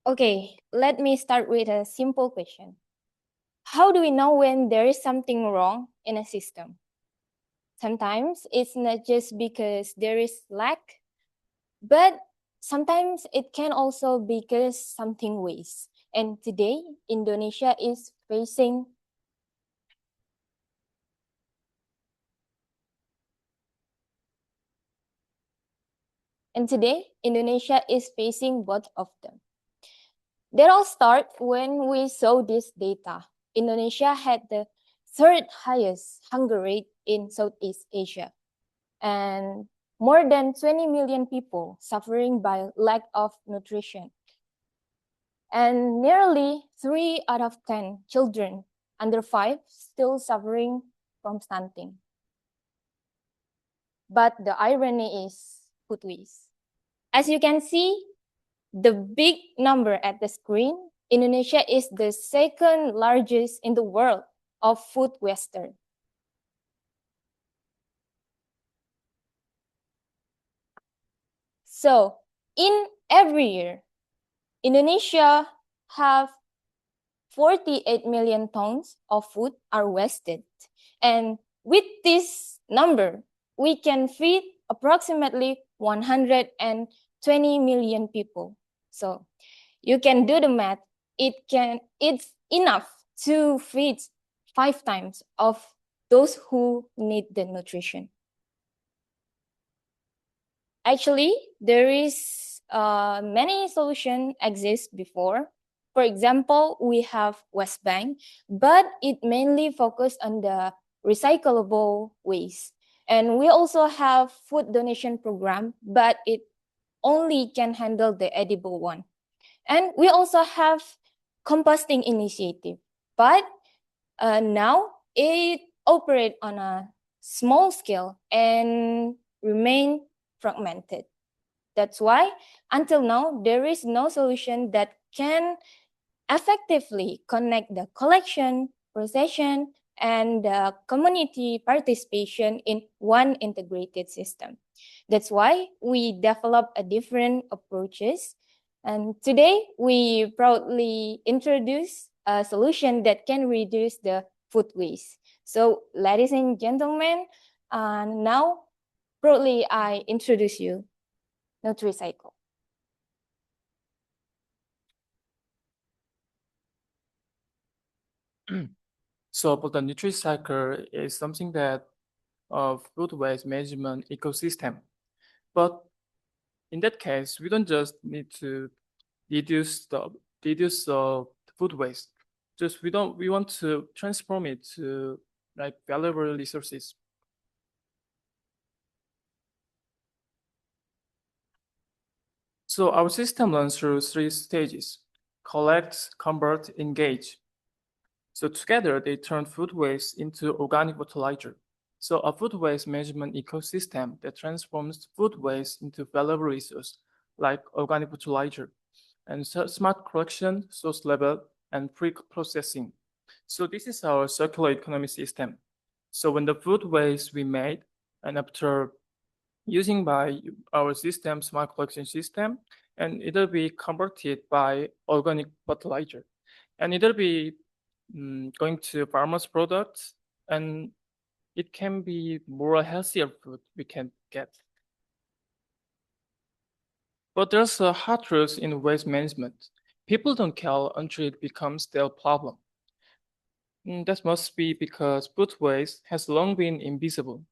Okay, let me start with a simple question. How do we know when there is something wrong in a system? Sometimes it's not just because there is lack, but sometimes it can also because something waste. And today, Indonesia is facing both of them. That all start when we saw this data. Indonesia had the third highest hunger rate in Southeast Asia, and more than 20 million people suffering by lack of nutrition. And nearly 3 out of 10 children under 5 still suffering from stunting. But the irony is food waste. As you can see, the big number at the screen, Indonesia is the second largest in the world of food waster. So in every year, Indonesia have 48 million tons of food are wasted. And with this number, we can feed approximately 120 million people. So you can do the math. It's enough to feed 5 times of those who need the nutrition. Actually, there is many solutions exist before. For example, we have West Bank, but it mainly focused on the recyclable waste. And we also have food donation program, but it only can handle the edible one. And we also have composting initiative, but now it operates on a small scale and remain fragmented. That's why until now, there is no solution that can effectively connect the collection, procession, and the community participation in one integrated system. That's why we develop a different approaches. And today we proudly introduce a solution that can reduce the food waste. So ladies and gentlemen, now proudly I introduce you Nutri Cycle. So for the Nutri Cycle is something that food waste management ecosystem. But in that case, we don't just need to reduce the food waste. Just we want to transform it to like valuable resources. So our system runs through 3 stages: collect, convert, engage. So together they turn food waste into organic fertilizer. So a food waste management ecosystem that transforms food waste into valuable resource like organic fertilizer and smart collection, source level, and pre-processing. So this is our circular economy system. So when the food waste we made and after using by our system, smart collection system, and it'll be converted by organic fertilizer. And it'll be going to farmers' products, and it can be more healthier food we can get. But there's a hard truth in waste management. People don't care until it becomes their problem. That must be because food waste has long been invisible.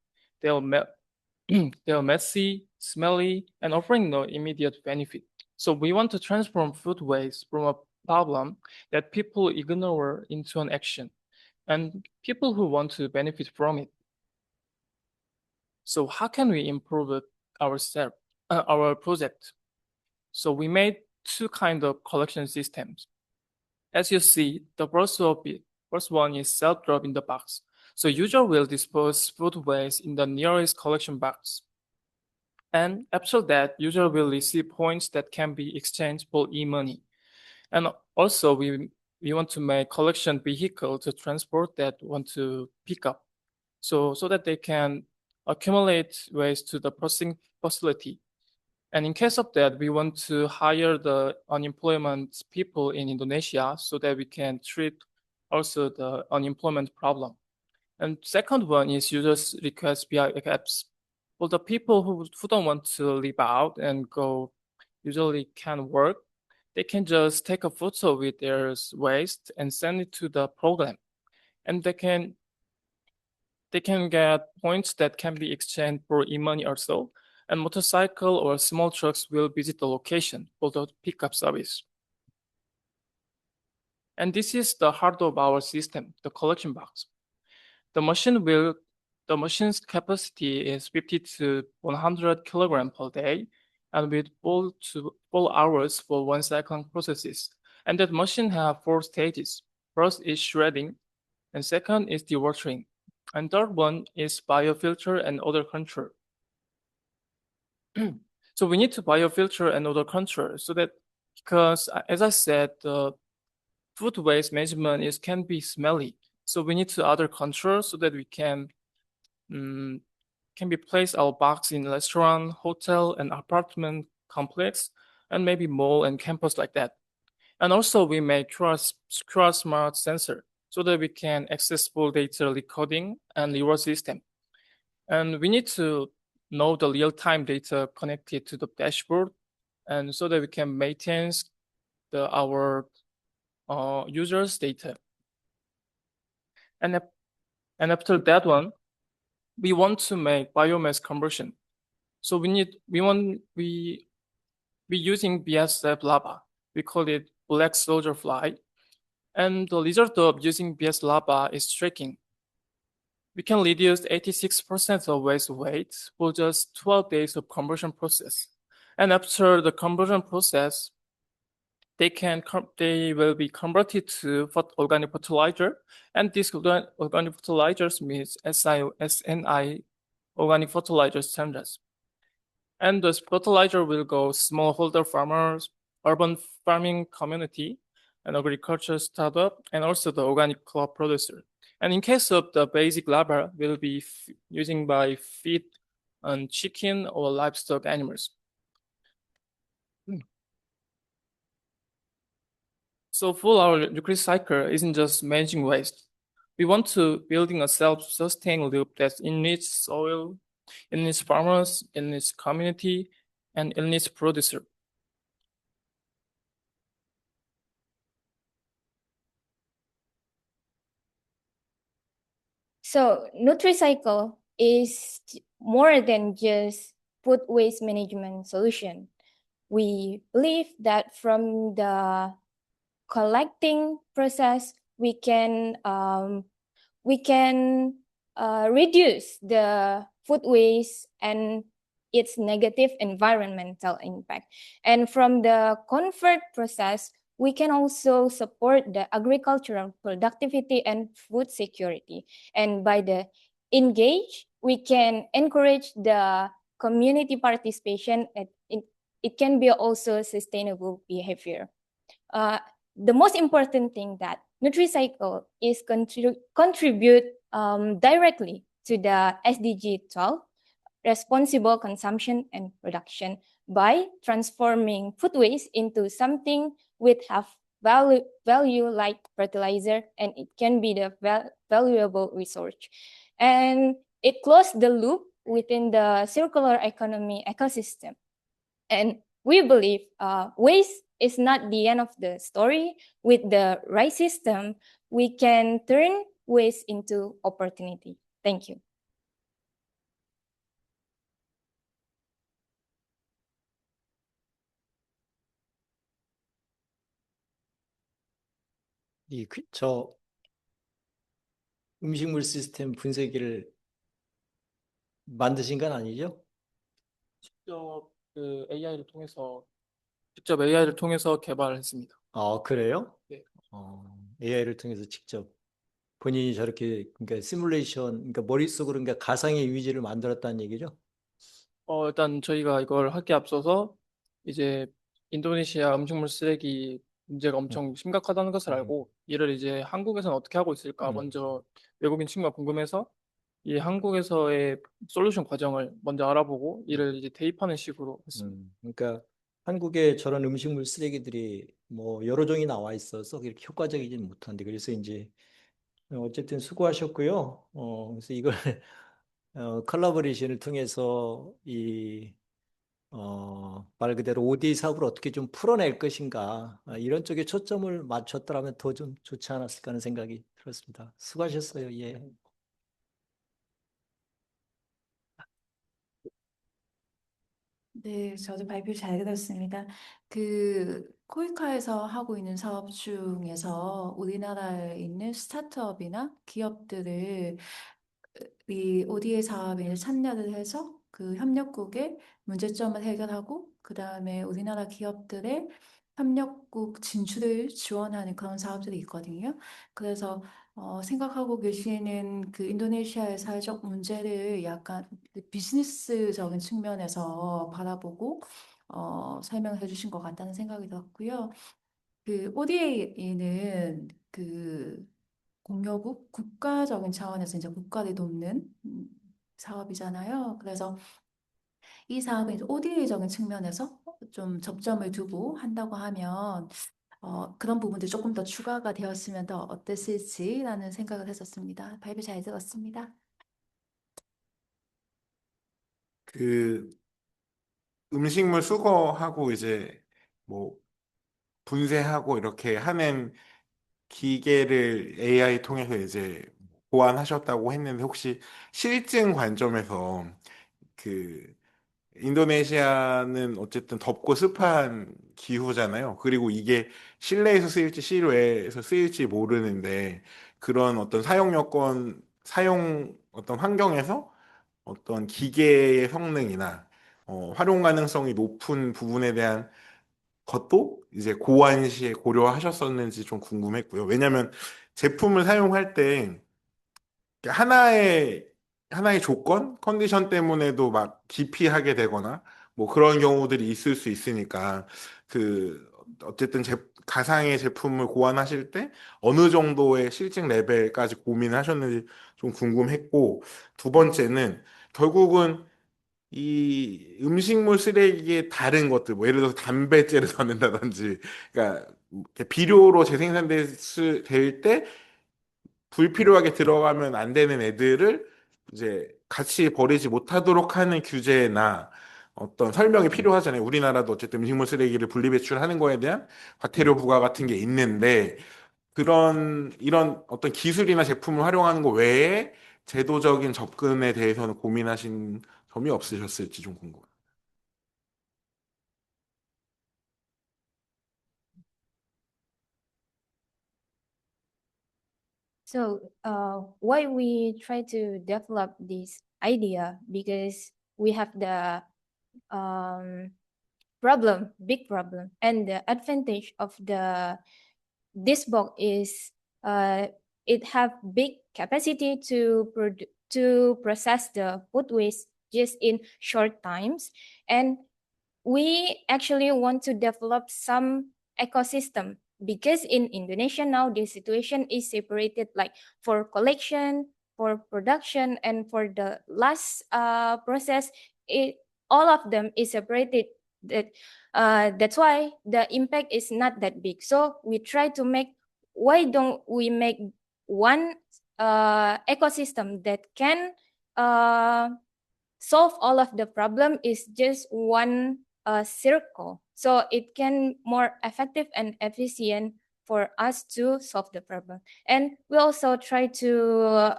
They're messy, smelly, and offering no immediate benefit. So we want to transform food waste from a problem that people ignore into an action, and people who want to benefit from it. So how can we improve our project? So we made 2 kind of collection systems. As you see, the first one is self-drop in the box. So user will dispose food waste in the nearest collection box. And after that, user will receive points that can be exchanged for e-money. And also we want to make collection vehicle to transport that want to pick up. So that they can accumulate waste to the processing facility. And in case of that, we want to hire the unemployment people in Indonesia so that we can treat also the unemployment problem. And second one is users request via apps. For the people who don't want to live out and go usually can work, they can just take a photo with their waste and send it to the program. And they can get points that can be exchanged for e-money also. And motorcycle or small trucks will visit the location for the pickup service. And this is the heart of our system, the collection box. The machine's capacity is 50 to 100 kilogram per day, and with 4 hours for one cycling processes. And that machine have 4 stages. First is shredding, and second is dewatering, and third one is biofilter and odor control. So we need to biofilter and odor control so that, because as I said, the food waste management can be smelly. So we need to other control so that we can be place our box in restaurant, hotel, and apartment complex, and maybe mall and campus like that. And also we make QR smart sensor so that we can access full data recording and reward system. And we need to know the real-time data connected to the dashboard, and so that we can maintain our users' data. And after that one, we want to make biomass conversion. So we using BSF lava. We call it black soldier fly. And the result of using BS lava is striking. We can reduce 86% of waste weight for just 12 days of conversion process. And after the conversion process, they will be converted to organic fertilizer, and this organic fertilizers means SNI organic fertilizer standards. And this fertilizer will go smallholder farmers, urban farming community, and agriculture startup, and also the organic crop producer. And in case of the basic lava, will be using by feed on chicken or livestock animals. So for our Nutri Cycle isn't just managing waste. We want to building a self-sustaining loop that enriches soil, enriches farmers, enriches community, and enriches producer. So Nutri Cycle is more than just food waste management solution. We believe that from the collecting process, we can reduce the food waste and its negative environmental impact. And from the convert process, we can also support the agricultural productivity and food security. And by the engage, we can encourage the community participation. It can be also sustainable behavior. The most important thing that Nutri Cycle is contribute directly to the SDG 12, responsible consumption and production, by transforming food waste into something with have value like fertilizer, and it can be the valuable resource. And it closes the loop within the circular economy ecosystem. And we believe waste is not the end of the story. With the right system, we can turn waste into opportunity. Thank you. 저 음식물 시스템 분쇄기를 만드신 건 아니죠? 직접 AI를 통해서 개발했습니다. 그래요? 네. AI를 통해서 직접 본인이 저렇게, 그러니까 시뮬레이션, 그러니까 머릿속으로, 그러니까 가상의 이미지를 만들었다는 얘기죠? 일단 저희가 이걸 하기에 앞서서 이제 인도네시아 음식물 쓰레기 문제가 엄청 심각하다는 것을 알고 이를 이제 한국에서는 어떻게 하고 있을까 먼저 외국인 친구가 궁금해서 이 한국에서의 솔루션 과정을 먼저 알아보고 이를 이제 대입하는 식으로 했습니다. 그러니까 한국에 저런 음식물 쓰레기들이 뭐 여러 종이 나와 있어서 그렇게 효과적이진 못한데 그래서 이제 어쨌든 수고하셨고요. 그래서 이걸 컬라보레이션을 통해서 말 그대로 ODA 사업을 어떻게 좀 풀어낼 것인가 이런 쪽에 초점을 맞췄더라면 더 좀 좋지 않았을까 하는 생각이 들었습니다. 수고하셨어요. 예. 네, 저도 발표 잘 들었습니다. 코이카에서 하고 있는 사업 중에서 우리나라에 있는 스타트업이나 기업들을 이 ODA 사업에 참여를 해서 그 협력국의 문제점을 해결하고 그 다음에 우리나라 기업들의 협력국 진출을 지원하는 그런 사업들이 있거든요. 그래서 생각하고 계시는 그 인도네시아의 사회적 문제를 약간 비즈니스적인 측면에서 바라보고 설명을 해주신 것 같다는 생각이 들었고요. 그 ODA는 그 공여국 국가적인 차원에서 이제 국가를 돕는 사업이잖아요. 그래서 이 사업은 이제 ODA적인 측면에서 좀 접점을 두고 한다고 하면 그런 부분들 조금 더 추가가 되었으면 더 어땠을지라는 생각을 했었습니다. 발표 잘 들었습니다. 그 음식물 수거하고 이제 뭐 분쇄하고 이렇게 하는 기계를 AI 통해서 이제 보완하셨다고 했는데 혹시 실증 관점에서 그 인도네시아는 어쨌든 덥고 습한 기후잖아요. 그리고 이게 실내에서 쓰일지 실외에서 쓰일지 모르는데 그런 어떤 사용 여건, 사용 어떤 환경에서 어떤 기계의 성능이나 활용 가능성이 높은 부분에 대한 것도 이제 고안 시에 고려하셨었는지 좀 궁금했고요. 왜냐하면 제품을 사용할 때 하나의 조건, 컨디션 때문에도 막 기피하게 되거나 뭐 그런 경우들이 있을 수 있으니까 그 어쨌든 가상의 제품을 고안하실 때 어느 정도의 실증 레벨까지 고민하셨는지 좀 궁금했고 두 번째는 결국은 이 음식물 쓰레기의 다른 것들, 뭐 예를 들어서 담배째를 넣는다든지, 그러니까 이렇게 비료로 재생산될 때 불필요하게 들어가면 안 되는 애들을 이제 같이 버리지 못하도록 하는 규제나 어떤 설명이 필요하잖아요. 우리나라도 어쨌든 음식물 쓰레기를 분리배출하는 거에 대한 과태료 부과 같은 게 있는데 이런 어떤 기술이나 제품을 활용하는 거 외에 제도적인 접근에 대해서는 고민하신 점이 없으셨을지 좀 궁금해요. So, why we try to develop this idea? Because we have the big problem, and the advantage of this box is it have big capacity to process the food waste just in short times, and we actually want to develop some ecosystem because in Indonesia now the situation is separated, like for collection, for production, and for the last process, all of them is separated. That's why the impact is not that big. So we try to make, why don't we make one ecosystem that can solve all of the problem, is just one circle, so it can more effective and efficient for us to solve the problem. And we also try to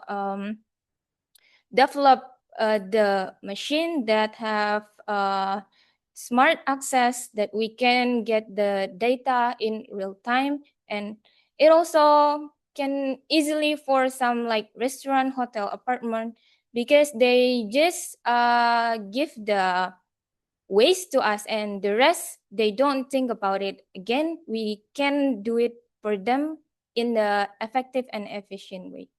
develop the machine that have smart access, that we can get the data in real time, and it also can easily for some like restaurant, hotel, apartment, because they just give the waste to us, and the rest they don't think about it. Again, we can do it for them in the effective and efficient way.